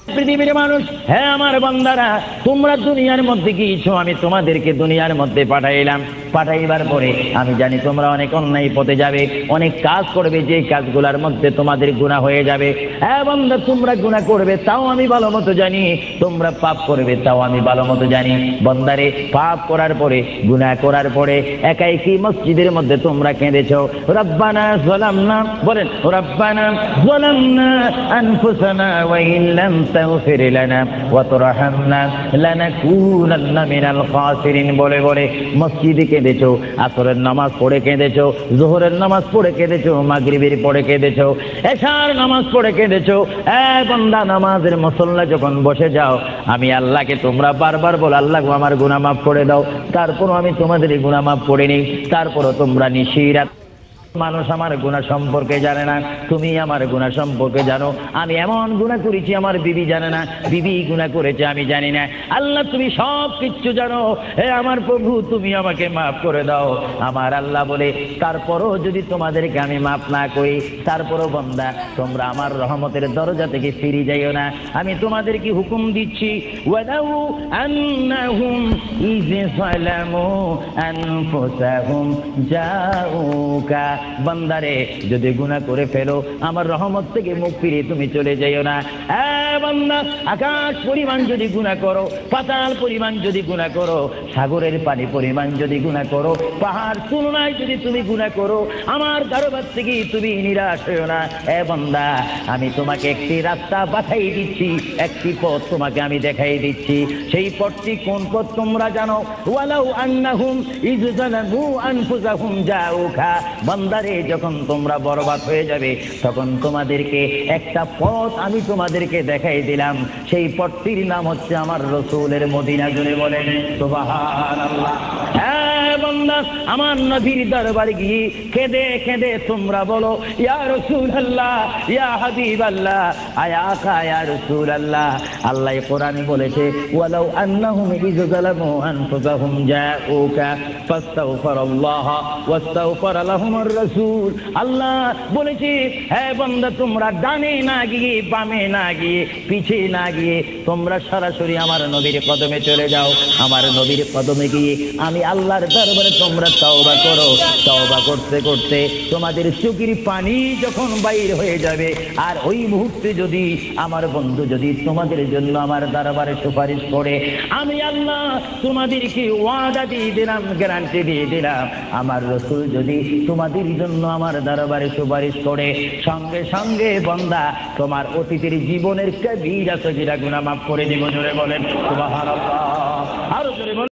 পৃথিবীর মানুষ, হ্যাঁ আমার বান্দারা, তোমরা দুনিয়ার মধ্যে গিয়েছো, আমি তোমাদেরকে দুনিয়ার মধ্যে পাঠাইলাম। পাঠাইবার পরে আমি জানি তোমরা অনেক অন্যায় পথে যাবে, অনেক কাজ করবে, যে কাজগুলোর মধ্যে তোমাদের গুনাহ হয়ে যাবে। হ্যাঁ বান্দা, তোমরা গুনাহ করবে তাও আমি ভালো মতো জানি, তোমরা পাপ করবে তাও আমি ভালো মতো জানি। বান্দারে, পাপ করার পরে, গুনাহ করার পরে একাই কি মসজিদের মধ্যে তোমরা কেঁদেছো, রব্বানা যালামনা, বলেন রব্বানা যালামনা আনফুসানা ওয়া ইন লাম তাগফির লানা ওয়া তারহামনা লানাকুনান্না মিনাল খাসিরিন বলে বলে মসজিদে কেঁদেছো, আসরের নামাজ পড়ে কেঁদেছো, যোহরের নামাজ পড়ে কেঁদেছো, মাগরিবের পড়ে কেঁদেছো, এশার নামাজ পড়ে কেঁদেছো। বান্দা, নামাজের মুসল্লা যখন বসে যাও, আমি আল্লাহকে তোমরা বারবার বল, আল্লাহ আমার গুনাহ মাফ করে দাও। তারপরও আমি তোমাদের গুনাহ মাফ করে নিই, তারপরও তোমরা নিশিরাত। মানুষ আমার গুনাহ সম্পর্কে জানে না, তুমি আমার গুনাহ সম্পর্কে জানো। আমি এমন গুনাহ করেছি আমার বিবি জানে না, বিবি গুনাহ করেছে আমি জানি না। আল্লাহ তুমি সব কিছু জানো, হে আমার প্রভু তুমি আমাকে মাফ করে দাও। আমার আল্লাহ বলে, তারপরও যদি তোমাদেরকে আমি মাফ না করি, তারপরও বান্দা তোমরা আমার রহমতের দরজা থেকে ফিরে যাইও না। আমি তোমাদেরকে হুকুম দিচ্ছি, ওয়ালাউ আন্নাহুম ইয যালামু আনফুসাহুম জাউকা, বান্দারে যদি গুনাহ করে ফেলো, আমার রহমত থেকে মুখ ফিরিয়ে তুমি চলে যাইও না। বান্দা, আকাশ পরিমাণ যদি গুনাহ করো, পাতাল পরিমাণ যদি গুনাহ করো, সাগরের পানি পরিমাণ যদি গুনাহ করো, পাহাড় তুলনায় যদি তুমি গুনাহ করো, আমার দরবার থেকে তুমি নিরাশ হইও না। বান্দা, আমি তোমাকে একটি রাস্তা বাতাই দিচ্ছি, একটি পথ তোমাকে আমি দেখাই দিচ্ছি। সেই পথটি কোন পথ তোমরা জানো? ওয়ালাউ আন্নাহুম ইয যালামু আনফুসাহুম জাউকা, বান্দারে যখন তোমরা বরবাদ হয়ে যাবে, তখন তোমাদেরকে একটা পথ আমি তোমাদেরকে দেখাই দিলাম। সেই পথটির নাম হচ্ছে আমার রাসূলের মদিনা। জুড়ে বলেন সুবহানাল্লাহ। বান্দা, আমার নবীর দরবারে গিয়ে কেঁদে কেঁদে তোমরা বলো, ইয়া রাসূলুল্লাহ, ইয়া হাবিবাল্লাহ, আয়া আকা ইয়া রাসূলুল্লাহ। আল্লাহ কোরআনে বলেছে, ওয়ালাউ আন্নাহুম ইয যালামু আনফুসাহুম জাউকা ফাস্তাগফিরুল্লাহ ওয়াস্তাগফার লাহুমুর রাসূল। আল্লাহ বলেছে, হে বান্দা, তোমরা ডানে না গিয়ে, বামে না গিয়ে, পিছে না গিয়ে, তোমরা সরাসরি আমার নবীর কদমে চলে যাও। আমার নবীর কদমে গিয়ে আমি আল্লাহর দরবারে তোমরা তওবা করো। তওবা করতে করতে তোমাদের চোখের পানি যখন বাইর হয়ে যাবে, আর ওই মুহূর্তে যদি আমার বন্ধু যদি তোমাদের জন্য আমার দরবারে সুপারিশ করে, আমি আল্লাহ তোমাদেরকে ওয়াদা দিয়ে দিলাম, গ্যারান্টি দিয়ে দিলাম, আমার রাসূল যদি তোমাদের জন্য আমার দরবারে সুপারিশ করে, সঙ্গে সঙ্গে বান্দা তোমার অতীতের জীবনের কবিরা সগীরা গুনাহ মাফ করে দিব। জোরে বলেন সুবহানাল্লাহ।